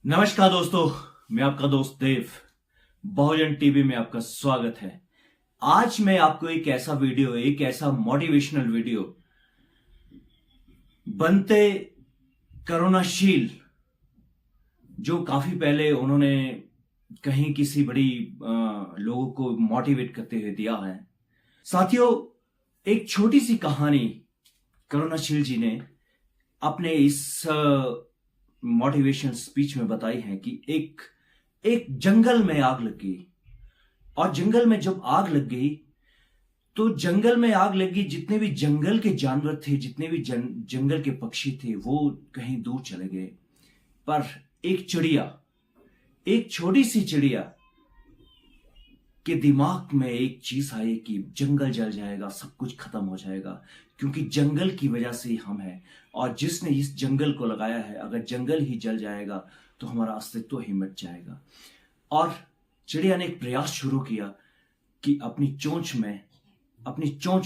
नमस्कार दोस्तों, मैं आपका दोस्त देव। बहुजन टीवी में आपका स्वागत है। आज मैं आपको एक ऐसा मोटिवेशनल वीडियो बनते करुणाशील, जो काफी पहले उन्होंने कहीं किसी बड़ी लोगों को मोटिवेट करते हुए दिया है। साथियों, एक छोटी सी कहानी करुणाशील जी ने अपने इस मोटिवेशन स्पीच में बताई है कि एक जंगल में आग लग गई, और जंगल में जब आग लग गई तो जंगल में आग लगी, जितने भी जंगल के जानवर थे, जितने भी जंगल के पक्षी थे, वो कहीं दूर चले गए। पर एक चिड़िया, एक छोटी सी चिड़िया के दिमाग में एक चीज आई कि जंगल जल जाएगा, सब कुछ खत्म हो जाएगा, क्योंकि जंगल की वजह से ही हम हैं, और जिसने इस जंगल को लगाया है, अगर जंगल ही जल जाएगा तो हमारा अस्तित्व ही मिट जाएगा। और चिड़िया ने एक प्रयास शुरू किया कि अपनी चोंच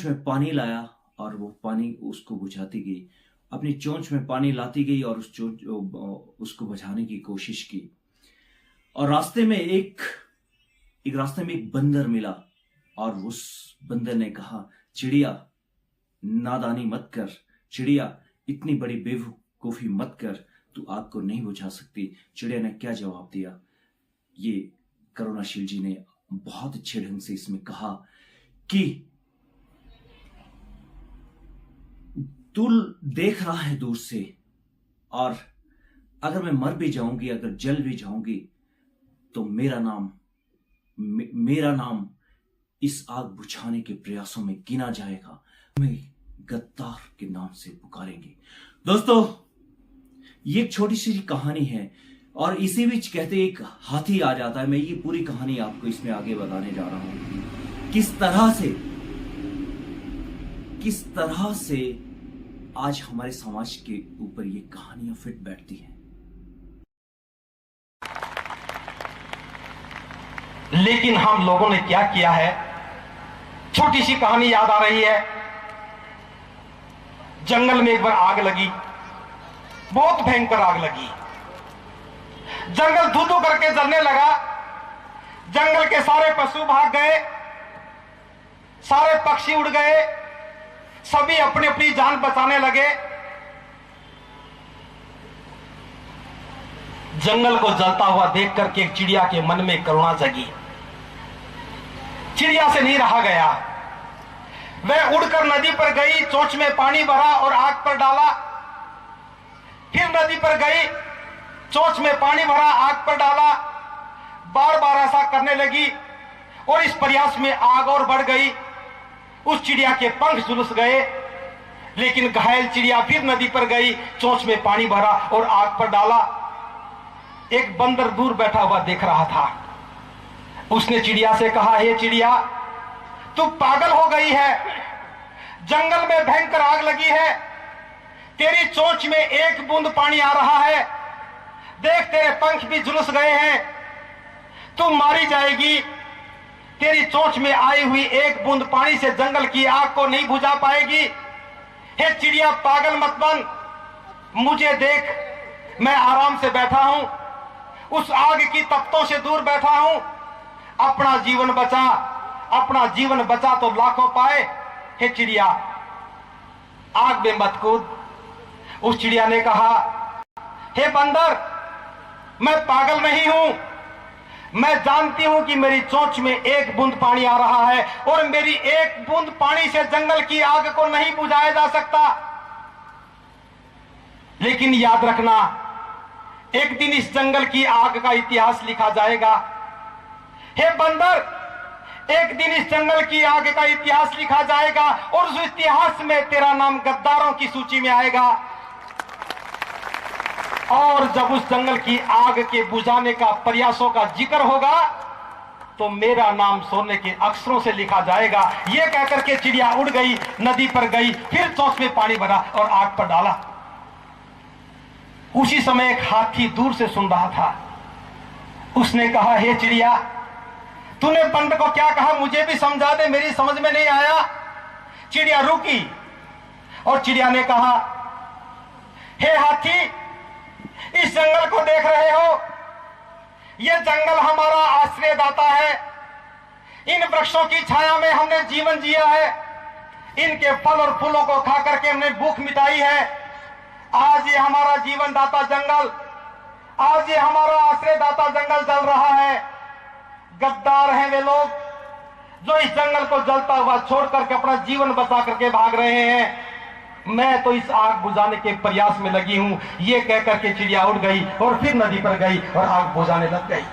में पानी लाया, और वो पानी उसको बुझाती गई, अपनी चोंच में पानी लाती गई और उसको बुझाने की कोशिश की। और रास्ते में एक बंदर मिला, और उस बंदर ने कहा, चिड़िया नादानी मत कर, चिड़िया इतनी बड़ी बेवकूफी मत कर, तू आग को नहीं बुझा सकती। चिड़िया ने क्या जवाब दिया, ये करुणाशील जी ने बहुत अच्छे ढंग से इसमें कहा कि तू देख रहा है दूर से, और अगर मैं मर भी जाऊंगी, अगर जल भी जाऊंगी, तो मेरा नाम इस आग बुझाने के प्रयासों में गिना जाएगा, हमें गद्दार के नाम से पुकारेंगे। दोस्तों, ये एक छोटी सी कहानी है, और इसी बीच कहते एक हाथी आ जाता है। मैं ये पूरी कहानी आपको इसमें आगे बताने जा रहा हूं, किस तरह से आज हमारे समाज के ऊपर ये कहानियां फिट बैठती हैं। लेकिन हम लोगों ने क्या किया है, छोटी सी कहानी याद आ रही है। जंगल में एक बार आग लगी, बहुत भयंकर आग लगी। जंगल धू-धू करके जलने लगा। जंगल के सारे पशु भाग गए, सारे पक्षी उड़ गए, सभी अपनी अपनी जान बचाने लगे। जंगल को जलता हुआ देख करके एक चिड़िया के मन में करुणा जगी। चिड़िया से नहीं रहा गया, वह उड़कर नदी पर गई, चोंच में पानी भरा और आग पर डाला। फिर नदी पर गई, चोंच में पानी भरा, आग पर डाला। बार बार ऐसा करने लगी, और इस प्रयास में आग और बढ़ गई। उस चिड़िया के पंख झुलस गए, लेकिन घायल चिड़िया फिर नदी पर गई, चोंच में पानी भरा और आग पर डाला। एक बंदर दूर बैठा हुआ देख रहा था। उसने चिड़िया से कहा, हे चिड़िया, तू पागल हो गई है, जंगल में भयंकर आग लगी है, तेरी चोंच में एक बूंद पानी आ रहा है, देख तेरे पंख भी झुलस गए हैं, तू मारी जाएगी। तेरी चोंच में आई हुई एक बूंद पानी से जंगल की आग को नहीं बुझा पाएगी। हे चिड़िया, पागल मत बन, मुझे देख, मैं आराम से बैठा हूं, उस आग की तप्तों से दूर बैठा हूं। अपना जीवन बचा तो लाखों पाए। हे चिड़िया, आग में मत कूद। उस चिड़िया ने कहा, हे बंदर, मैं पागल नहीं हूं, मैं जानती हूं कि मेरी चोंच में एक बूंद पानी आ रहा है, और मेरी एक बूंद पानी से जंगल की आग को नहीं बुझाया जा सकता। लेकिन याद रखना, एक दिन इस जंगल की आग का इतिहास लिखा जाएगा। हे बंदर, एक दिन इस जंगल की आग का इतिहास लिखा जाएगा, और उस इतिहास में तेरा नाम गद्दारों की सूची में आएगा। और जब उस जंगल की आग के बुझाने का प्रयासों का जिक्र होगा, तो मेरा नाम सोने के अक्षरों से लिखा जाएगा। यह कहकर के चिड़िया उड़ गई, नदी पर गई, फिर चोंच में पानी भरा और आग पर डाला। उसी समय एक हाथी दूर से सुन रहा था। उसने कहा, हे चिड़िया, तूने बंदर को क्या कहा, मुझे भी समझा दे, मेरी समझ में नहीं आया। चिड़िया रुकी और चिड़िया ने कहा, हे हाथी, इस जंगल को देख रहे हो, यह जंगल हमारा आश्रयदाता है। इन वृक्षों की छाया में हमने जीवन जिया है, इनके फल और फूलों को खा करके हमने भूख मिटाई है। आज ये हमारा जीवन दाता जंगल, आज ये हमारा आश्रयदाता जंगल जल रहा है। गद्दार हैं वे लोग जो इस जंगल को जलता हुआ छोड़ करके अपना जीवन बचा करके भाग रहे हैं। मैं तो इस आग बुझाने के प्रयास में लगी हूं। ये कहकर के चिड़िया उड़ गई और फिर नदी पर गई और आग बुझाने लग गई।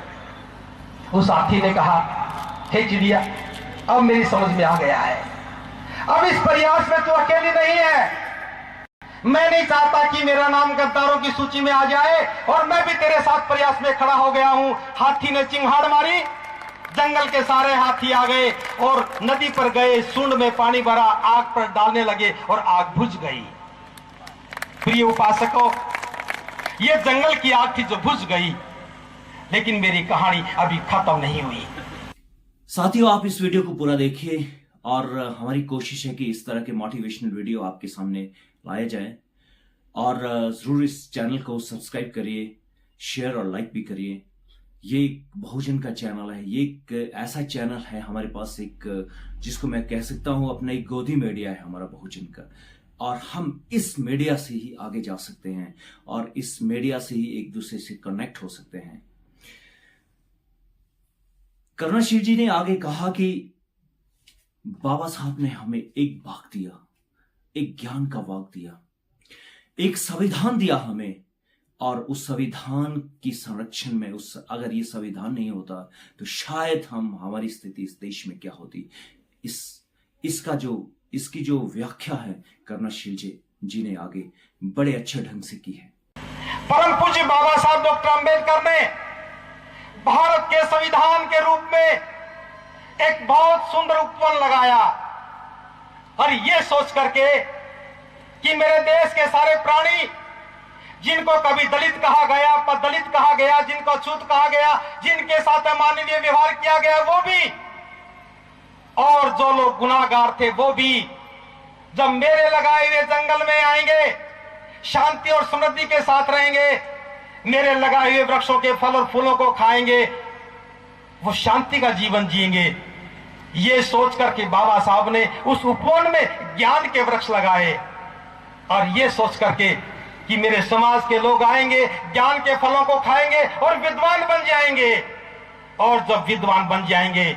उस हाथी ने कहा, हे चिड़िया, अब मेरी समझ में आ गया है, अब इस प्रयास में तो अकेली नहीं है। मैं नहीं चाहता कि मेरा नाम गद्दारों की सूची में आ जाए और मैं भी तेरे साथ प्रयास में खड़ा हो गया हूं। हाथी ने चिंगाड़ मारी, जंगल के सारे हाथी आ गए और नदी पर गए, सूंड में पानी भरा, आग पर डालने लगे और आग बुझ गई। प्रिय उपासकों, यह जंगल की आग थी जो बुझ गई, लेकिन मेरी कहानी अभी खत्म नहीं हुई। साथियों, आप इस वीडियो को पूरा देखिए और हमारी कोशिश है कि इस तरह के मोटिवेशनल वीडियो आपके सामने लाए जाए और जरूर इस चैनल को सब्सक्राइब करिए, शेयर और लाइक भी करिए। ये एक बहुजन का चैनल है, ये एक ऐसा चैनल है हमारे पास, एक जिसको मैं कह सकता हूं अपना एक गोदी मीडिया है हमारा बहुजन का, और हम इस मीडिया से ही आगे जा सकते हैं और इस मीडिया से ही एक दूसरे से कनेक्ट हो सकते हैं। करुणाशील जी ने आगे कहा कि बाबा साहब ने हमें एक वाक दिया, एक ज्ञान का वाक दिया, एक संविधान दिया हमें, और उस संविधान की संरक्षण में अगर ये संविधान नहीं होता तो शायद हमारी स्थिति इस देश में क्या होती। इसकी जो व्याख्या है करुणाशील जी ने आगे बड़े अच्छे ढंग से की है। परम पूज्य बाबा साहब डॉक्टर अंबेडकर ने भारत के संविधान के रूप में एक बहुत सुंदर उपवन लगाया और यह सोच करके कि मेरे देश के सारे प्राणी, जिनको कभी दलित कहा गया, पदलित कहा गया, जिनको छूत कहा गया, जिनके साथ अमानवीय व्यवहार किया गया, वो भी, और जो लोग गुनाहगार थे वो भी, जब मेरे लगाए हुए जंगल में आएंगे, शांति और समृद्धि के साथ रहेंगे, मेरे लगाए हुए वृक्षों के फल और फूलों को खाएंगे, वो शांति का जीवन जिएंगे। ये सोच करके बाबा साहब ने उस उपवन में ज्ञान के वृक्ष लगाए और ये सोच करके कि मेरे समाज के लोग आएंगे, ज्ञान के फलों को खाएंगे और विद्वान बन जाएंगे, और जब विद्वान बन जाएंगे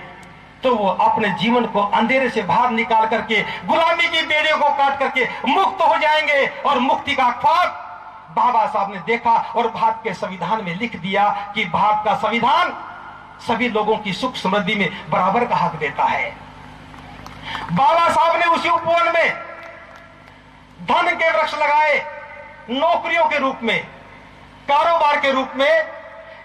तो वो अपने जीवन को अंधेरे से बाहर निकाल करके गुलामी की बेड़ियों को काट करके मुक्त हो जाएंगे। और मुक्ति का ख्वाब बाबा साहब ने देखा और भारत के संविधान में लिख दिया कि भारत का संविधान सभी लोगों की सुख समृद्धि में बराबर का हक देता है। बाबा साहब ने उसी उपवन में धन के वृक्ष लगाए, नौकरियों के रूप में, कारोबार के रूप में,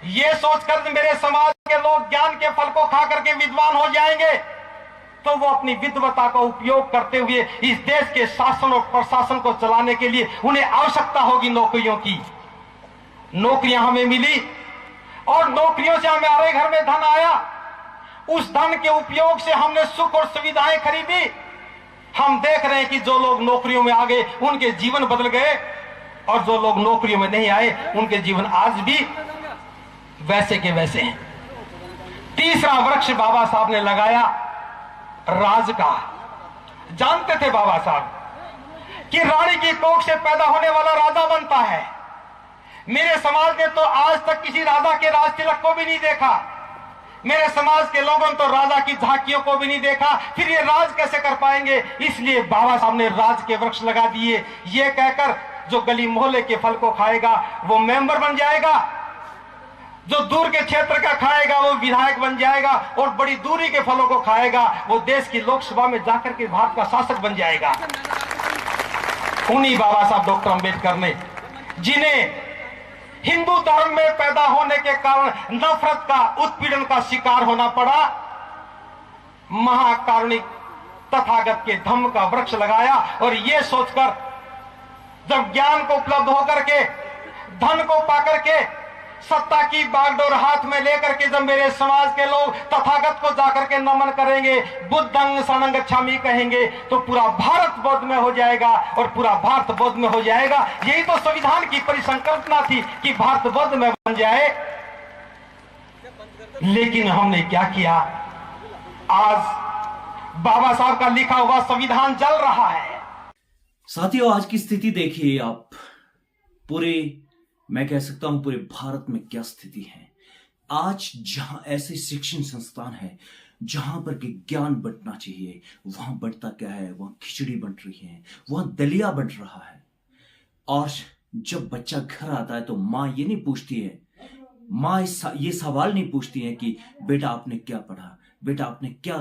यह सोचकर मेरे समाज के लोग ज्ञान के फल को खा करके विद्वान हो जाएंगे तो वो अपनी विद्वता का उपयोग करते हुए इस देश के शासन और प्रशासन को चलाने के लिए उन्हें आवश्यकता होगी नौकरियों की। नौकरियां हमें मिली और नौकरियों से हमारे घर में धन आया, उस धन के उपयोग से हमने सुख और सुविधाएं खरीदी। हम देख रहे हैं कि जो लोग नौकरियों में आ गए उनके जीवन बदल गए और जो लोग नौकरियों में नहीं आए उनके जीवन आज भी वैसे के वैसे हैं। तीसरा वृक्ष बाबा साहब ने लगाया राज का। जानते थे बाबा साहब कि रानी की कोख से पैदा होने वाला राजा बनता है। मेरे समाज ने तो आज तक किसी राजा के राज तिलक को भी नहीं देखा, मेरे समाज के लोगों ने तो राजा की झांकियों को भी नहीं देखा, फिर ये राज कैसे कर पाएंगे। इसलिए बाबा साहब ने राज के वृक्ष लगा दिए, ये कहकर जो गली मोहल्ले के फल को खाएगा वो मेंबर बन जाएगा, जो दूर के क्षेत्र का खाएगा वो विधायक बन जाएगा, और बड़ी दूरी के फलों को खाएगा वो देश की लोकसभा में जाकर के भारत का शासक बन जाएगा। उन्हीं बाबा साहब डॉक्टर अंबेडकर ने, जिन्हें हिंदू धर्म में पैदा होने के कारण नफरत का, उत्पीड़न का शिकार होना पड़ा, महाकारुणिक तथागत के धम्म का वृक्ष लगाया और यह सोचकर जब ज्ञान को उपलब्ध होकर के, धन को पाकर के, सत्ता की बागडोर हाथ में लेकर के जब मेरे समाज के लोग तथागत को जाकर के नमन करेंगे, बुद्धं शरणं गच्छामि कहेंगे, तो पूरा भारत बौद्ध में हो जाएगा और पूरा भारत बौद्ध में हो जाएगा। यही तो संविधान की परिसंकल्पना थी कि भारत बौद्ध में बन जाए। लेकिन हमने क्या किया? आज बाबा साहब का लिखा हुआ संविधान जल रहा है। साथियों, आज की स्थिति देखिए आप। पूरे, मैं कह सकता हूं पूरे भारत में क्या स्थिति है। आज जहां ऐसे शिक्षण संस्थान है जहां पर कि ज्ञान बंटना चाहिए, वहां बंटता क्या है? वहां खिचड़ी बंट रही है, वहां दलिया बंट रहा है। और जब बच्चा घर आता है तो माँ ये नहीं पूछती है, माँ ये सवाल नहीं पूछती है कि बेटा आपने क्या पढ़ा, बेटा आपने क्या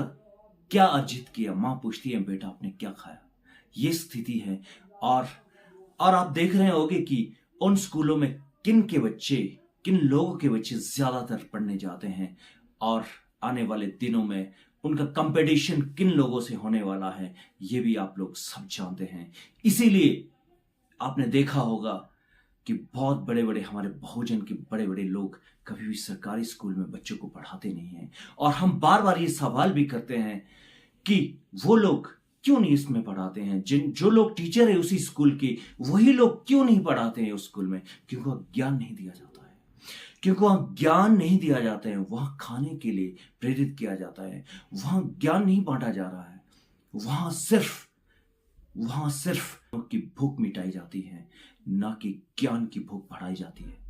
क्या अर्जित किया। माँ पूछती है बेटा आपने क्या खाया। ये स्थिति है। और आप देख रहे होंगे कि उन स्कूलों में किन लोगों के बच्चे ज्यादातर पढ़ने जाते हैं, और आने वाले दिनों में उनका कंपटीशन किन लोगों से होने वाला है, ये भी आप लोग सब जानते हैं। इसीलिए आपने देखा होगा कि बहुत बड़े बड़े हमारे बहुजन के बड़े बड़े लोग कभी भी सरकारी स्कूल में बच्चों को पढ़ाते नहीं हैं। और हम बार बार ये सवाल भी करते हैं कि वो लोग क्यों नहीं इसमें पढ़ाते हैं। जो लोग टीचर है उसी स्कूल के, वही लोग क्यों नहीं पढ़ाते हैं उस स्कूल में? क्योंकि वहां ज्ञान नहीं दिया जाता है। क्योंकि वहां ज्ञान नहीं दिया जाता है, वहां खाने के लिए प्रेरित किया जाता है, वहां ज्ञान नहीं बांटा जा रहा है। वहां सिर्फ की भूख मिटाई जाती है, ना कि ज्ञान की भूख बढ़ाई जाती है।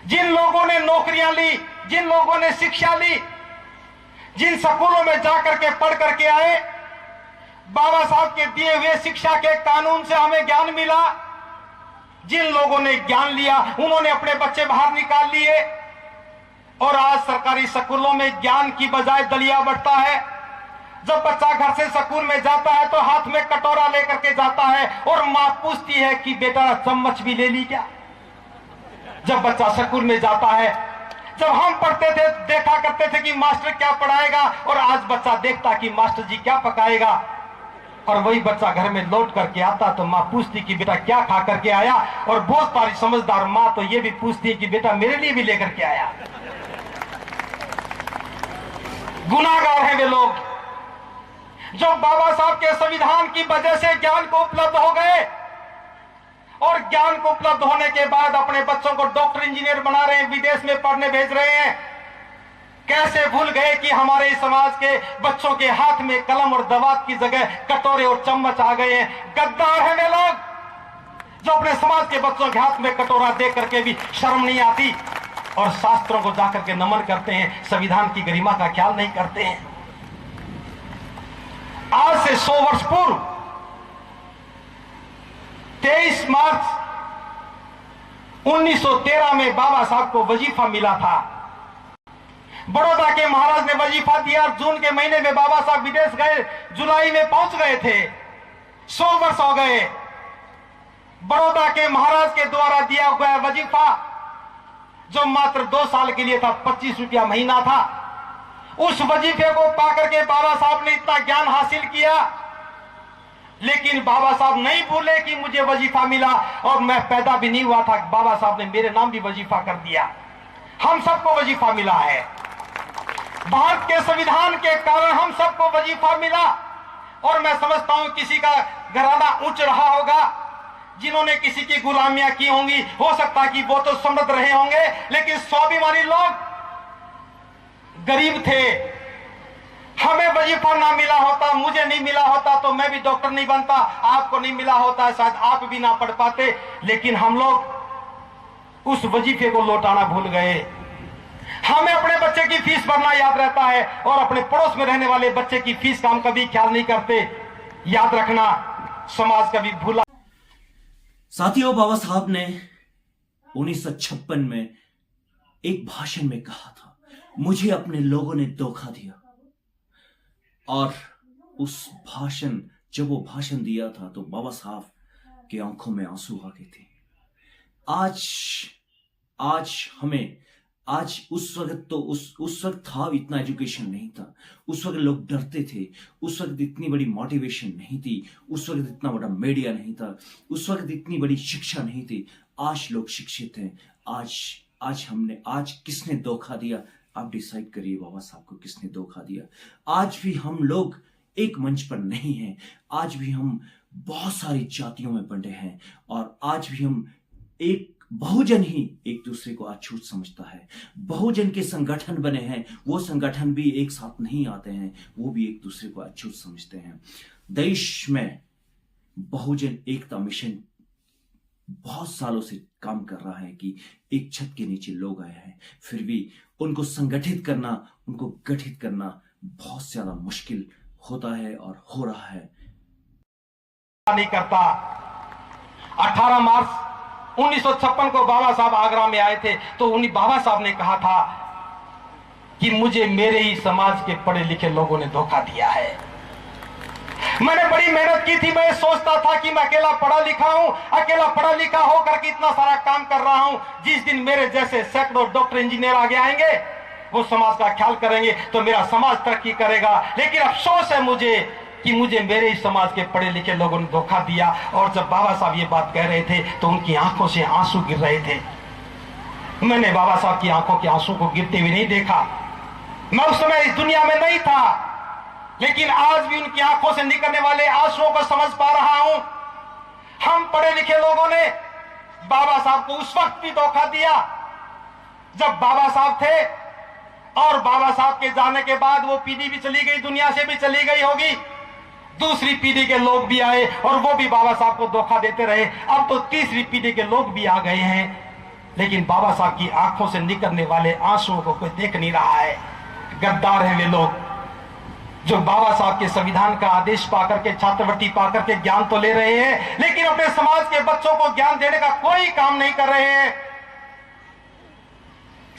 जिन लोगों ने नौकरियां ली, जिन लोगों ने शिक्षा ली, जिन स्कूलों में जाकर के पढ़ करके आए, बाबा साहब के दिए हुए शिक्षा के कानून से हमें ज्ञान मिला। जिन लोगों ने ज्ञान लिया उन्होंने अपने बच्चे बाहर निकाल लिए, और आज सरकारी स्कूलों में ज्ञान की बजाय दलिया बढ़ता है। जब बच्चा घर से स्कूल में जाता है तो हाथ में कटोरा लेकर के जाता है, और मां पूछती है कि बेटा चम्मच भी ले ली क्या? जब बच्चा स्कूल में जाता है, जब हम पढ़ते थे देखा करते थे कि मास्टर क्या पढ़ाएगा, और आज बच्चा देखता कि मास्टर जी क्या पकाएगा। और वही बच्चा घर में लौट करके आता तो माँ पूछती कि बेटा क्या खा करके आया, और बहुत सारी समझदार माँ तो ये भी पूछती है कि बेटा मेरे लिए भी लेकर के आया। गुनाहगार हैं वे लोग जो बाबा साहब के संविधान की वजह से ज्ञान को उपलब्ध हो गए, और ज्ञान को उपलब्ध होने के बाद अपने बच्चों को डॉक्टर इंजीनियर बना रहे हैं, विदेश में पढ़ने भेज रहे हैं। कैसे भूल गए कि हमारे समाज के बच्चों के हाथ में कलम और दवात की जगह कटोरे और चम्मच आ गए हैं। गद्दार हैं वे लोग जो अपने समाज के बच्चों के हाथ में कटोरा दे करके भी शर्म नहीं आती, और शास्त्रों को जाकर के नमन करते हैं, संविधान की गरिमा का ख्याल नहीं करते हैं। आज से 100 वर्ष पूर्व 23 मार्च 1913 में बाबा साहब को वजीफा मिला था। बड़ौदा के महाराज ने वजीफा दिया। जून के महीने में बाबा साहब विदेश गए, जुलाई में पहुंच गए थे। 100 वर्ष हो गए। बड़ौदा के महाराज के द्वारा दिया गया वजीफा जो मात्र 2 साल के लिए था, 25 रुपया महीना था, उस वजीफे को पाकर के बाबा साहब ने इतना ज्ञान हासिल किया। लेकिन बाबा साहब नहीं भूले कि मुझे वजीफा मिला, और मैं पैदा भी नहीं हुआ था, बाबा साहब ने मेरे नाम भी वजीफा कर दिया। हम सबको वजीफा मिला है। भारत के संविधान के कारण हम सबको वजीफा मिला। और मैं समझता हूं किसी का घराना उच्च रहा होगा, जिन्होंने किसी की गुलामियां की होंगी, हो सकता है कि वो तो समृद्ध रहे होंगे, लेकिन स्वाभिमानी लोग गरीब थे। हमें वजीफा ना मिला होता, मुझे नहीं मिला होता तो मैं भी डॉक्टर नहीं बनता, आपको नहीं मिला होता शायद आप भी ना पढ़ पाते। लेकिन हम लोग उस वजीफे को लौटाना भूल गए। हमें अपने बच्चे की फीस भरना याद रहता है, और अपने पड़ोस में रहने वाले बच्चे की फीस का हम कभी ख्याल नहीं करते। याद रखना, समाज कभी भूला। साथियों, बाबा साहब ने 1956 में एक भाषण में कहा था, मुझे अपने लोगों ने धोखा दिया। और जब वो भाषण दिया था तो बाबा साहब की आंखों में आंसू आ गए थे। आज हमें आज उस वक्त तो उस वक्त था, इतना एजुकेशन नहीं था, उस वक्त लोग डरते थे, उस वक्त इतनी बड़ी मोटिवेशन नहीं थी, उस वक्त इतना बड़ा मीडिया नहीं था, उस वक्त इतनी बड़ी शिक्षा नहीं थी। आज लोग शिक्षित हैं। आज किसने धोखा दिया? आप डिसाइड करिए बाबा साहब को किसने धोखा दिया। आज भी हम लोग एक मंच पर नहीं हैं। आज भी हम बहुत सारी जातियों में बंटे हैं और आज भी हम एक बहुजन ही एक दूसरे को अछूत समझता है। बहुजन के संगठन बने हैं, वो संगठन भी एक साथ नहीं आते हैं, वो भी एक दूसरे को अछूत समझते हैं। देश में बहुजन एकता मिशन बहुत सालों से काम कर रहा है कि एक छत के नीचे लोग आए हैं, फिर भी उनको संगठित करना, उनको गठित करना बहुत ज्यादा मुश्किल होता है और हो रहा है। नहीं करता। 18 मार्च 1956 को बाबा साहब आगरा में आए थे, तो उन्हीं बाबा साहब ने कहा था कि मुझे मेरे ही समाज के पढ़े लिखे लोगों ने धोखा दिया है। मैंने बड़ी मेहनत की थी। मैं सोचता था कि मैं अकेला पढ़ा लिखा हूं, अकेला पढ़ा लिखा होकर के इतना सारा काम कर रहा हूं। जिस दिन मेरे जैसे सैकड़ों डॉक्टर इंजीनियर आगे आएंगे, वो समाज का ख्याल करेंगे, तो मेरा समाज तरक्की करेगा। लेकिन अफसोस है मुझे कि मुझे मेरे ही समाज के पढ़े लिखे लोगों ने धोखा दिया। और जब बाबा साहब ये बात कह रहे थे तो उनकी आंखों से आंसू गिर रहे थे। मैंने बाबा साहब की आंखों के आंसू को गिरते हुए नहीं देखा। मैं उस समय इस दुनिया में नहीं था, लेकिन आज भी उनकी आंखों से निकलने वाले आंसुओं को समझ पा रहा हूं। हम पढ़े लिखे लोगों ने बाबा साहब को उस वक्त भी धोखा दिया जब बाबा साहब थे, और बाबा साहब के जाने के बाद वो पीढ़ी भी चली गई, दुनिया से भी चली गई होगी। दूसरी पीढ़ी के लोग भी आए और वो भी बाबा साहब को धोखा देते रहे। अब तो तीसरी पीढ़ी के लोग भी आ गए हैं, लेकिन बाबा साहब की आंखों से निकलने वाले आंसुओं को कोई देख नहीं रहा है। गद्दार हैं वे लोग जो बाबा साहब के संविधान का आदेश पाकर के, छात्रवृत्ति पाकर के ज्ञान तो ले रहे हैं, लेकिन अपने समाज के बच्चों को ज्ञान देने का कोई काम नहीं कर रहे हैं।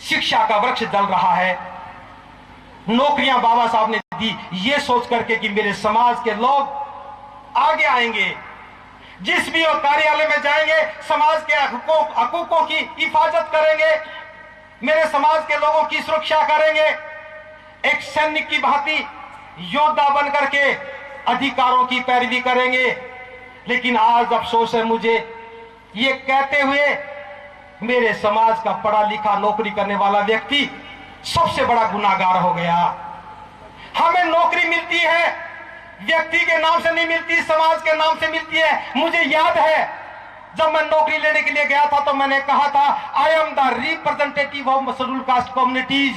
शिक्षा का वृक्ष जल रहा है। नौकरियां बाबा साहब ने दी ये सोच करके कि मेरे समाज के लोग आगे आएंगे। जिस भी वो कार्यालय में जाएंगे, समाज के हकूकों की हिफाजत करेंगे, मेरे समाज के लोगों की सुरक्षा करेंगे, एक सैनिक की भांति योद्धा बन करके अधिकारों की पैरवी करेंगे। लेकिन आज अफसोस है मुझे ये कहते हुए, मेरे समाज का पढ़ा लिखा नौकरी करने वाला व्यक्ति सबसे बड़ा गुनाहगार हो गया। हमें नौकरी मिलती है, व्यक्ति के नाम से नहीं मिलती, समाज के नाम से मिलती है। मुझे याद है जब मैं नौकरी लेने के लिए गया था तो मैंने कहा था, I am the representative of schedule caste communities.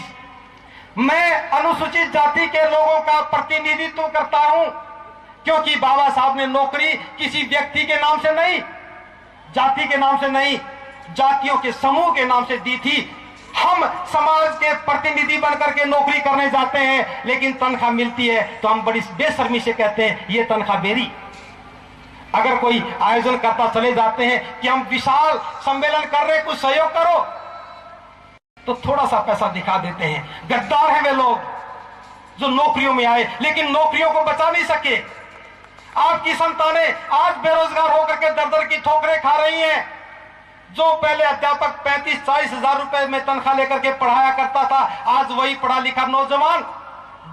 मैं अनुसूचित जाति के लोगों का प्रतिनिधित्व करता हूं, क्योंकि बाबा साहब ने नौकरी किसी व्यक्ति के नाम से नहीं, जाति के नाम से नहीं, जातियों के समूह के नाम से दी थी। हम समाज के प्रतिनिधि बनकर के नौकरी करने जाते हैं, लेकिन तनख्वाह मिलती है तो हम बड़ी बेशर्मी से कहते हैं ये तनख्वाह मेरी। अगर कोई आयोजन करता चले जाते हैं कि हम विशाल सम्मेलन कर रहे, कुछ सहयोग करो, तो थोड़ा सा पैसा दिखा देते हैं। गद्दार हैं वे लोग जो नौकरियों में आए लेकिन नौकरियों को बचा नहीं सके। आपकी संतानें आज बेरोजगार होकर के दर दर की ठोकरें खा रही हैं। जो पहले अध्यापक 35-40 हजार रुपए में तनख्वाह लेकर के पढ़ाया करता था, आज वही पढ़ा लिखा नौजवान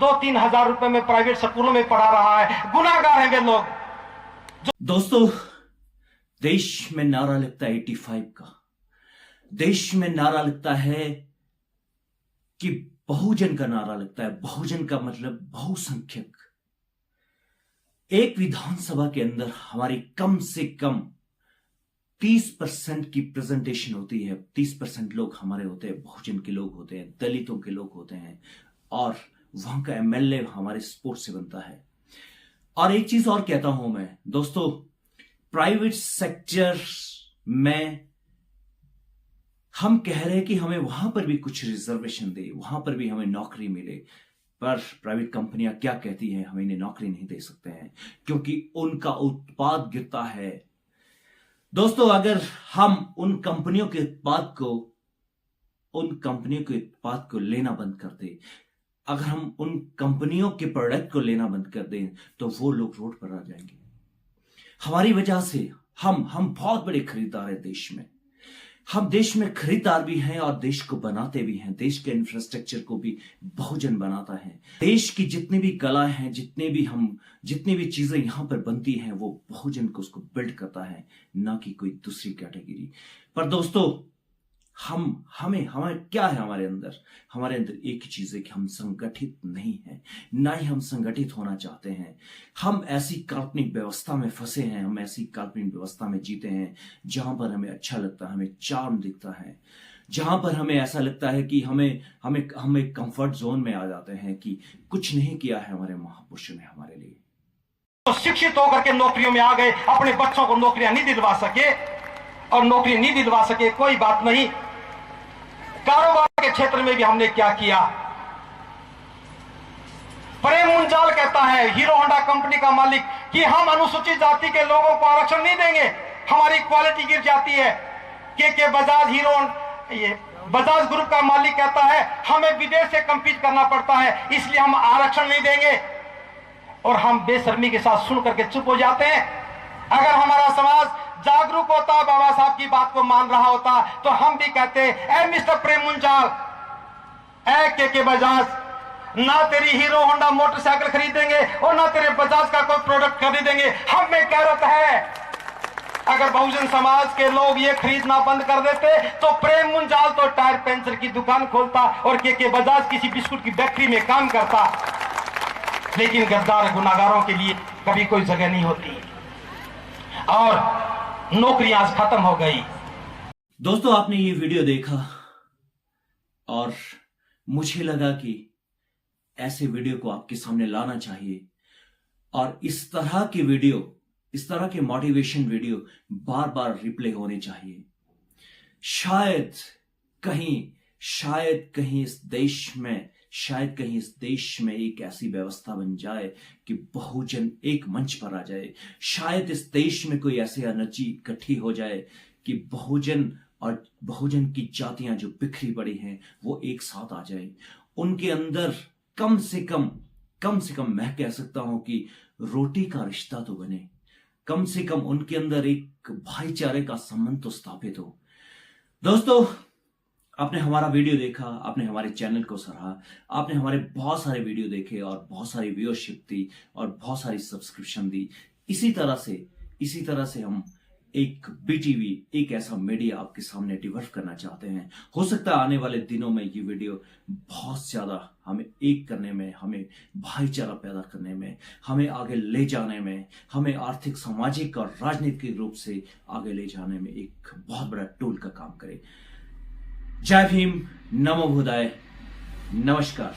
2-3 हजार रुपए में प्राइवेट स्कूलों में पढ़ा रहा है। गुनाहगार हैं वे लोग। दोस्तों, देश में नारा लगता है 85 का। देश में नारा लगता है कि बहुजन का नारा लगता है। बहुजन का मतलब बहुसंख्यक। एक विधानसभा के अंदर हमारी कम से कम 30% की प्रेजेंटेशन होती है। 30% लोग हमारे होते हैं, बहुजन के लोग होते हैं, दलितों के लोग होते हैं, और वहां का एमएलए हमारे सपोर्ट से बनता है। और एक चीज और कहता हूं मैं दोस्तों, प्राइवेट सेक्टर में हम कह रहे हैं कि हमें वहां पर भी कुछ रिजर्वेशन दे, वहां पर भी हमें नौकरी मिले, पर प्राइवेट कंपनियां क्या कहती हैं, हम इन्हें नौकरी नहीं दे सकते हैं क्योंकि उनका उत्पाद गिरता है। दोस्तों, अगर हम उन कंपनियों के उत्पाद को लेना बंद कर दें, अगर हम उन कंपनियों के प्रोडक्ट को लेना बंद कर दें, तो वो लोग रोड पर आ जाएंगे। हमारी वजह से हम बहुत बड़े खरीदार हैं देश में। हम देश में खरीदार भी हैं और देश को बनाते भी हैं। देश के इंफ्रास्ट्रक्चर को भी बहुजन बनाता है। देश की जितनी भी कला है, जितनी भी चीजें यहाँ पर बनती हैं, वो बहुजन को उसको बिल्ड करता है, ना कि कोई दूसरी कैटेगरी। पर दोस्तों, हमें क्या है हमारे अंदर एक ही चीज है कि हम संगठित नहीं हैं, ना ही हम संगठित होना चाहते हैं। हम ऐसी काल्पनिक व्यवस्था में फंसे हैं, हम ऐसी काल्पनिक व्यवस्था में जीते हैं जहां पर हमें अच्छा लगता है, हमें चार्म दिखता है, जहां पर हमें ऐसा लगता है कि हम एक कंफर्ट जोन में आ जाते हैं कि कुछ नहीं किया है हमारे महापुरुषों ने हमारे लिए। तो शिक्षित होकर के नौकरियों में आ गए, अपने बच्चों को नौकरियां नहीं दिलवा सके, और नौकरी नहीं दिलवा सके कोई बात नहीं। कारोबार के क्षेत्र में भी हमने क्या किया। प्रेम मुंजाल कहता है, हीरो होंडा कंपनी का मालिक, कि हम अनुसूचित जाति के लोगों को आरक्षण नहीं देंगे, हमारी क्वालिटी गिर जाती है। के बजाज ये बजाज ग्रुप का मालिक कहता है, हमें विदेश से कंपीट करना पड़ता है, इसलिए हम आरक्षण नहीं देंगे। और हम बेशर्मी के साथ सुन करके चुप हो जाते हैं। अगर हमारा समाज जागरूक होता, बाबा साहब की बात को मान रहा होता, तो हम भी कहते, ए मिस्टर प्रेम मुंजाल, ए के बजाज, ना तेरी हीरो होंडा मोटरसाइकिल खरीदेंगे और ना तेरे बजाज का कोई प्रोडक्ट खरीदेंगे। हम में गैरत है। अगर बहुजन समाज के लोग ये खरीदना बंद कर देते तो प्रेम मुंजाल तो टायर पंचर की दुकान खोलता और के बजाज किसी बिस्कुट की फैक्ट्री में काम करता। लेकिन गद्दार गुनाहगारों के लिए कभी कोई जगह नहीं होती और नौकरियां आज खत्म हो गई। दोस्तों, आपने ये वीडियो देखा और मुझे लगा कि ऐसे वीडियो को आपके सामने लाना चाहिए और इस तरह के मोटिवेशन वीडियो बार बार रिप्ले होने चाहिए। शायद कहीं इस देश में एक ऐसी व्यवस्था बन जाए कि बहुजन एक मंच पर आ जाए। शायद इस देश में कोई ऐसी एनर्जी इकट्ठी हो जाए कि बहुजन की जातियां जो बिखरी पड़ी हैं वो एक साथ आ जाए। उनके अंदर कम से कम मैं कह सकता हूं कि रोटी का रिश्ता तो बने, कम से कम उनके अंदर एक भाईचारे का संबंध तो स्थापित हो। दोस्तों, आपने हमारा वीडियो देखा, आपने हमारे चैनल को सराहा, आपने हमारे बहुत सारे वीडियो देखे और बहुत सारी व्यूअरशिप दी और बहुत सारी सब्सक्रिप्शन दी। इसी तरह से हम एक बीटीवी, एक ऐसा मीडिया आपके सामने डेवलप करना चाहते हैं। हो सकता है आने वाले दिनों में ये वीडियो बहुत ज्यादा हमें एक करने में, हमें भाईचारा पैदा करने में, हमें आगे ले जाने में, हमें आर्थिक, सामाजिक और राजनीतिक रूप से आगे ले जाने में एक बहुत बड़ा टूल का काम करे। जय भीम, नमो बुद्धाय, नमस्कार।